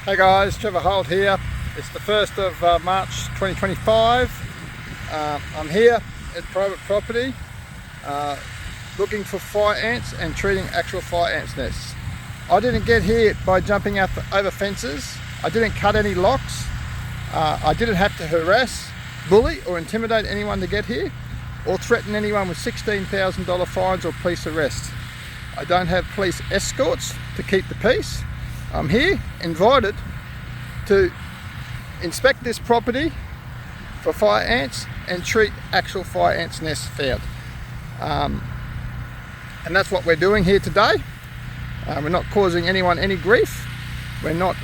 Hey guys, Trevor Holt here. It's the 1st of March 2025. I'm here at private property looking for fire ants and treating actual fire ants nests. I didn't get here by jumping over fences. I didn't cut any locks. I didn't have to harass, bully or intimidate anyone to get here, or threaten anyone with $16,000 fines or police arrest. I don't have police escorts to keep the peace. I'm here invited to inspect this property for fire ants and treat actual fire ants nests found. And that's what we're doing here today. We're not causing anyone any grief. We're not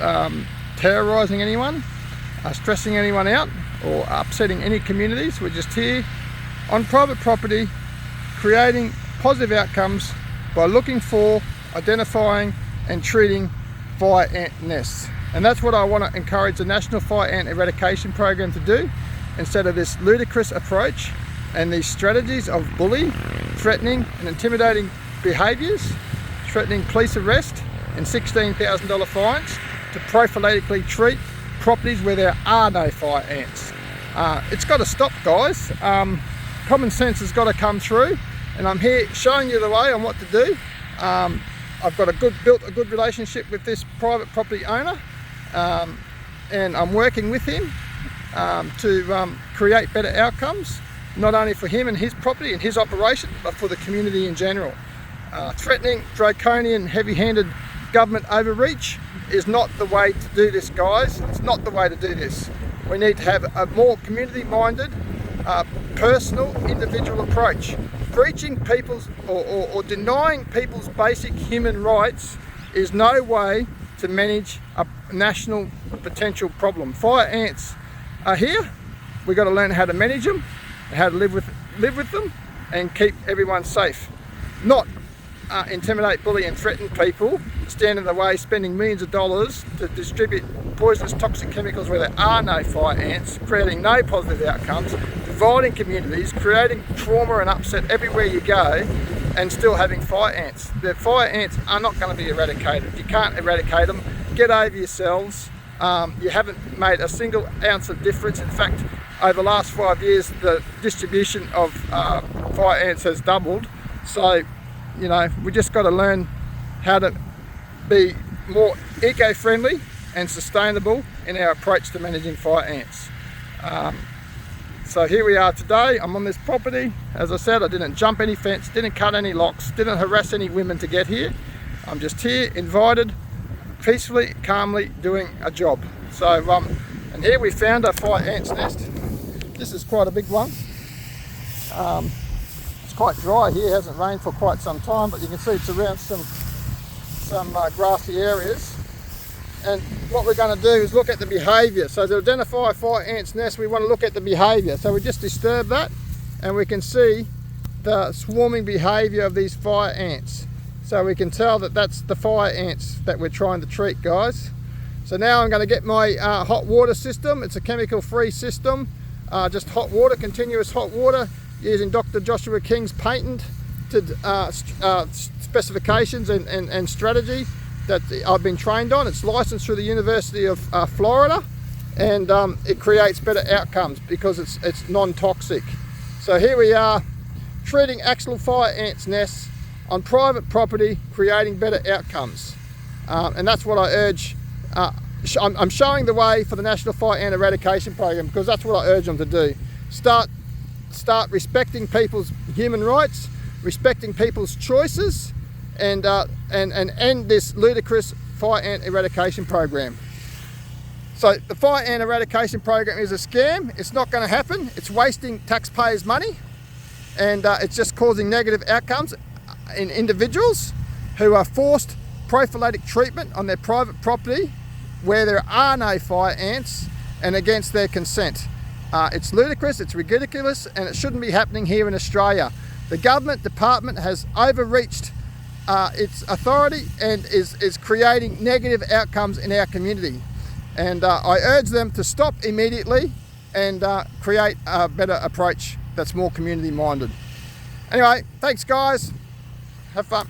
terrorising anyone, stressing anyone out or upsetting any communities. We're just here on private property creating positive outcomes by looking for, identifying and treating fire ant nests. And that's what I want to encourage the National Fire Ant Eradication Program to do, instead of this ludicrous approach and these strategies of bullying, threatening and intimidating behaviours, threatening police arrest and $16,000 fines, to prophylactically treat properties where there are no fire ants. It's got to stop, guys. Common sense has got to come through, and I'm here showing you the way on what to do. I've got built a good relationship with this private property owner, and I'm working with him to create better outcomes, not only for him and his property and his operation, but for the community in general. Threatening, draconian, heavy-handed government overreach is not the way to do this, guys. It's not the way to do this. We need to have a more community-minded, personal, individual approach. Breaching people's or denying people's basic human rights is no way to manage a national potential problem. Fire ants are here. We've got to learn how to manage them, and how to live with them, and keep everyone safe. Not intimidate, bully and threaten people, stand in the way, spending millions of dollars to distribute poisonous toxic chemicals where there are no fire ants, creating no positive outcomes, dividing communities, creating trauma and upset everywhere you go, and still having fire ants. The fire ants are not going to be eradicated. You can't eradicate them. Get over yourselves. You haven't made a single ounce of difference. In fact, over the last 5 years, the distribution of fire ants has doubled. So, you know, we just got to learn how to be more eco-friendly and sustainable in our approach to managing fire ants. So here we are today. I'm on this property. As I said, I didn't jump any fence, didn't cut any locks, didn't harass any women to get here. I'm just here, invited, peacefully, calmly doing a job. So, and here we found a fire ant's nest. This is quite a big one. It's quite dry here, hasn't rained for quite some time, but you can see it's around some grassy areas. And what we're going to do is look at the behaviour. So to identify a fire ant's nest, we want to look at the behaviour. So we just disturb that, and we can see the swarming behaviour of these fire ants. So we can tell that that's the fire ants that we're trying to treat, guys. So now I'm going to get my hot water system. It's a chemical-free system, just hot water, continuous hot water, using Dr. Joshua King's patented specifications and strategy that I've been trained on. It's licensed through the University of Florida, and it creates better outcomes because it's non-toxic. So here we are, treating actual fire ants nests on private property, creating better outcomes. And that's what I urge. I'm showing the way for the National Fire Ant Eradication Program, because that's what I urge them to do. Start respecting people's human rights, respecting people's choices, and end this ludicrous fire ant eradication program. So the fire ant eradication program is a scam. It's not going to happen. It's wasting taxpayers' money, and it's just causing negative outcomes in individuals who are forced prophylactic treatment on their private property where there are no fire ants and against their consent. It's ludicrous, it's ridiculous, and it shouldn't be happening here in Australia. The government department has overreached its authority and is creating negative outcomes in our community. And I urge them to stop immediately and create a better approach that's more community minded. Anyway, thanks guys, have fun.